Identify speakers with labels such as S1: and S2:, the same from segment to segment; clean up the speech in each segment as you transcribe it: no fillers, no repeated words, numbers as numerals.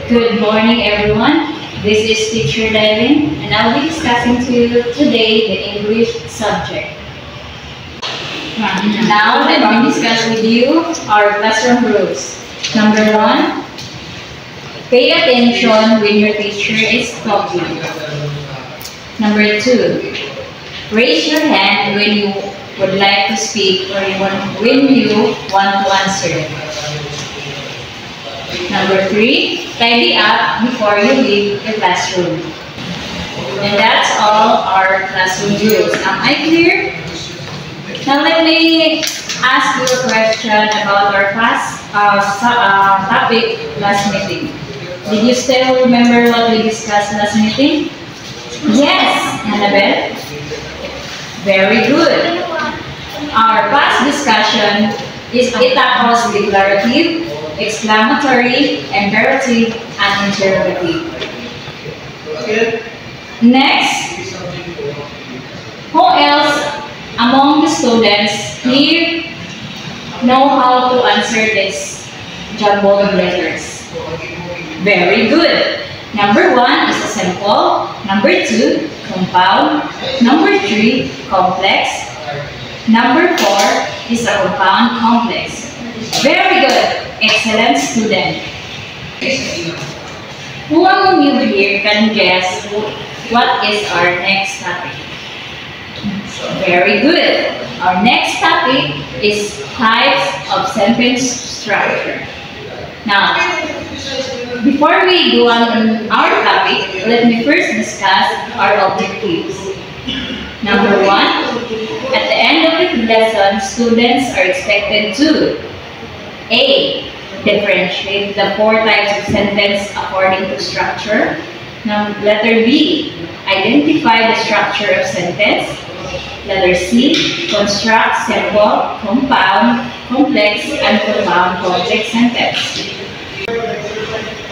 S1: Good morning, everyone. This is Teacher Devin, and I'll be discussing to you today the English subject. Now, let me discuss with you our classroom rules. Number 1, pay attention when your teacher is talking. Number 2, raise your hand when you would like to speak or when you want to answer. Number 3, tidy up before you leave the classroom. And that's all our classroom rules. Am I clear? Now let me ask you a question about our past topic last meeting. Did you still remember what we discussed last meeting? Yes, Annabelle? Very good. Our past discussion is it tackles declarative, exclamatory, imperative, and interrogative. Next, who else among the students here know how to answer this jumble of letters? Very good. Number 1 is a simple. Number 2, compound. Number 3, complex. Number 4 is a compound complex. Very good. Excellent student. Who among you here can guess what is our next topic? Very good. Our next topic is types of sentence structure. Now, before we go on our topic, let me first discuss our objectives. Number 1, at the end of the lesson, students are expected to A. Differentiate the 4 types of sentence according to structure. Letter B. Identify the structure of sentence. Letter C. Construct simple, compound, complex, and compound complex sentence.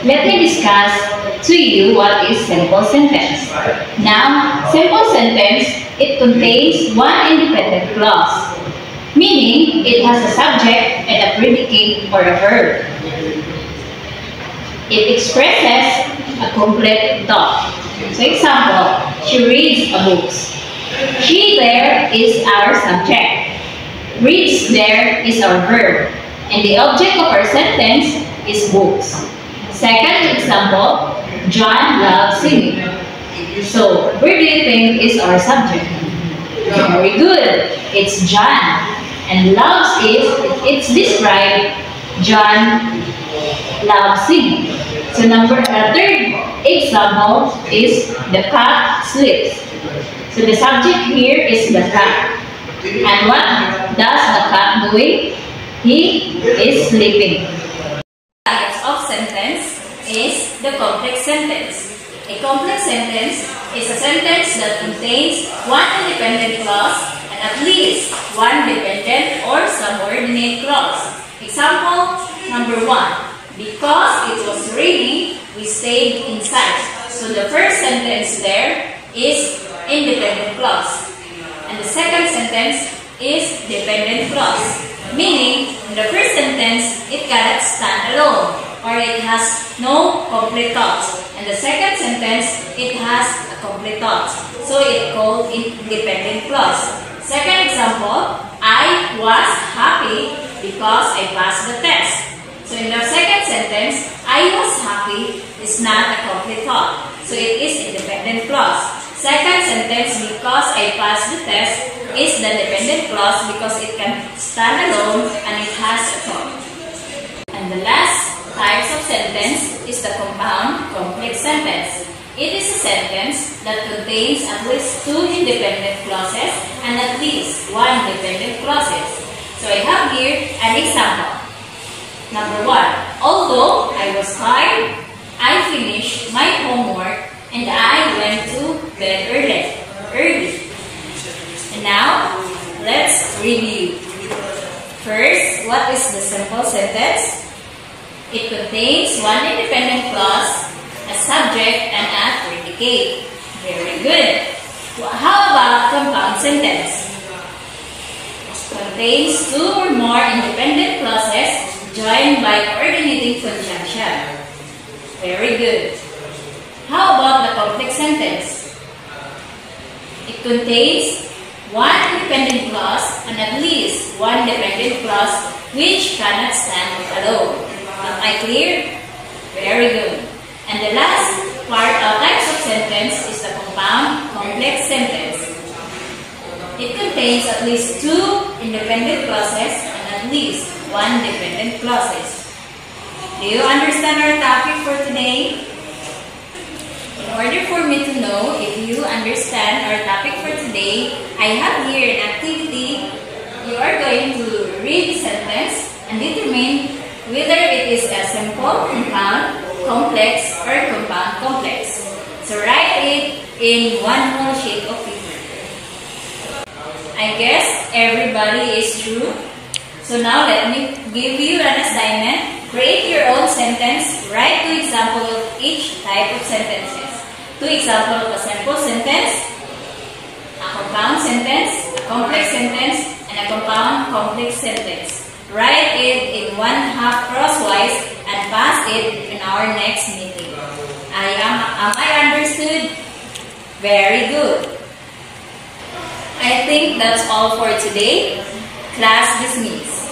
S1: Let me discuss to you what is simple sentence. Now, simple sentence, it contains one independent clause, meaning it has a subject and a predicate or a verb. It expresses a complete thought. So example, she reads a book. She there is our subject. Reads there is our verb. And the object of our sentence is books. Second example, John loves singing. So where do you think is our subject? Very good. It's John. And loves is, it's described, John loves singing. So third example is the cat sleeps. So the subject here is the cat. And what does the cat doing? He is sleeping. Types of sentence is the complex sentence. A complex sentence is a sentence that contains one independent clause and at least one dependent or subordinate clause. Example number 1. Because it was raining, we stayed inside. So the first sentence there is independent clause. And the second sentence is dependent clause. Meaning, in the first sentence, it cannot stand alone or it has no complete thought. And the second sentence, it has a complete thought. So it's called independent clause. Second example, I was happy because I passed the test. So in the second sentence, I was happy is not a complete thought. So it is independent clause. Second sentence, because I passed the test, is the dependent clause because it can stand alone and it has a thought. And the last types of sentence is the compound complex sentence. It is a sentence that contains at least 2 independent clauses and at least 1 dependent clauses. So I have here an example. Number 1, although I was tired, I finished my homework and I went to bed early. And now, let's review. First, what is the simple sentence? It contains one independent clause, a subject, and a predicate. Very good. How about compound sentence? Contains 2 or more independent clauses joined by coordinating conjunction. Very good. How about the complex sentence? It contains one independent clause and at least one dependent clause which cannot stand alone. Am I clear? Very good. And the last types of sentence is the compound complex sentence. It contains at least two independent clauses and at least one dependent clauses. Do you understand our topic for today? In order for me to know if you understand our topic for today, I have here an activity. You are going to read the sentence and determine whether it is a simple, compound, complex, or compound complex. So write it in one whole sheet of paper. I guess everybody is true. So now let me give you an assignment. Create your own sentence. Write 2 examples of each type of sentences. 2 examples of a simple sentence, a compound sentence, a complex sentence, and a compound complex sentence. Write it in 1/2 crosswise and pass it in our next meeting. Am I understood? Very good. I think that's all for today. Class dismissed.